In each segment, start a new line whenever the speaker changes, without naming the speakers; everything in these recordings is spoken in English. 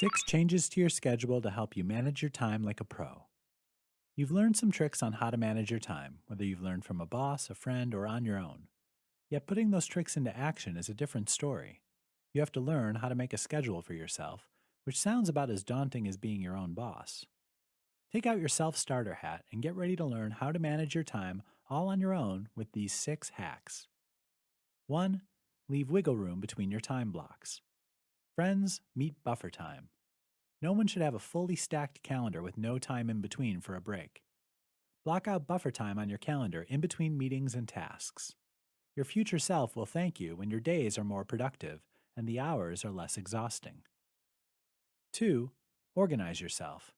6 changes to your schedule to help you manage your time like a pro. You've learned some tricks on how to manage your time, whether you've learned from a boss, a friend, or on your own. Yet putting those tricks into action is a different story. You have to learn how to make a schedule for yourself, which sounds about as daunting as being your own boss. Take out your self starter hat and get ready to learn how to manage your time all on your own with these 6 hacks. 1. Leave wiggle room between your time blocks. Friends, meet buffer time. No one should have a fully stacked calendar with no time in between for a break. Block out buffer time on your calendar in between meetings and tasks. Your future self will thank you when your days are more productive and the hours are less exhausting. 2. Organize yourself.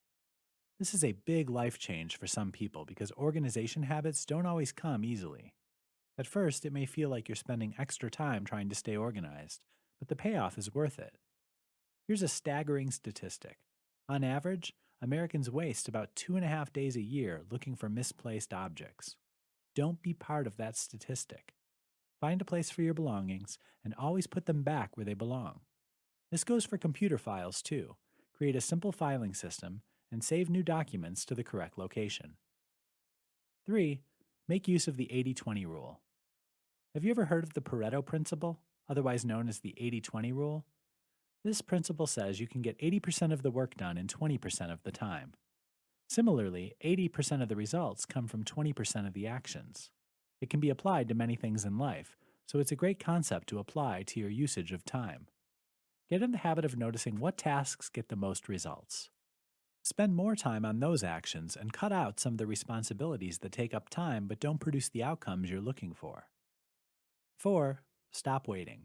This is a big life change for some people because organization habits don't always come easily. At first, it may feel like you're spending extra time trying to stay organized, but the payoff is worth it. Here's a staggering statistic. On average, Americans waste about 2.5 days a year looking for misplaced objects. Don't be part of that statistic. Find a place for your belongings and always put them back where they belong. This goes for computer files too. Create a simple filing system and save new documents to the correct location. 3. Make use of the 80-20 rule. Have you ever heard of the Pareto principle, otherwise known as the 80-20 rule? This principle says you can get 80% of the work done in 20% of the time. Similarly, 80% of the results come from 20% of the actions. It can be applied to many things in life, so it's a great concept to apply to your usage of time. Get in the habit of noticing what tasks get the most results. Spend more time on those actions and cut out some of the responsibilities that take up time but don't produce the outcomes you're looking for. 4. Stop waiting.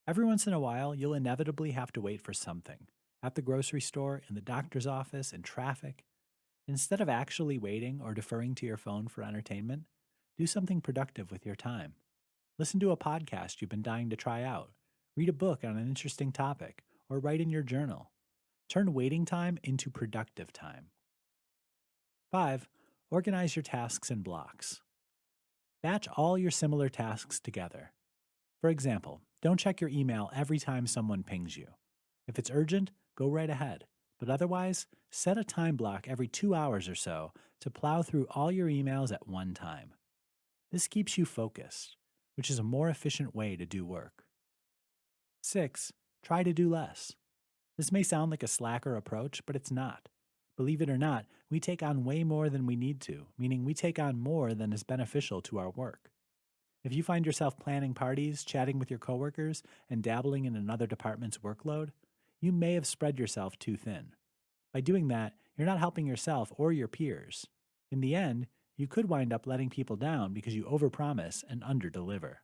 Every once in a while, you'll inevitably have to wait for something. At the grocery store, in the doctor's office, in traffic. Instead of actually waiting or deferring to your phone for entertainment, do something productive with your time. Listen to a podcast you've been dying to try out. Read a book on an interesting topic, or write in your journal. Turn waiting time into productive time. 5. Organize your tasks in blocks. Batch all your similar tasks together. For example, don't check your email every time someone pings you. If it's urgent, go right ahead. But otherwise, set a time block every 2 hours or so to plow through all your emails at one time. This keeps you focused, which is a more efficient way to do work. 6. Try to do less. This may sound like a slacker approach, but it's not. Believe it or not, we take on way more than we need to, meaning we take on more than is beneficial to our work. If you find yourself planning parties, chatting with your coworkers, and dabbling in another department's workload, you may have spread yourself too thin. By doing that, you're not helping yourself or your peers. In the end, you could wind up letting people down because you overpromise and underdeliver.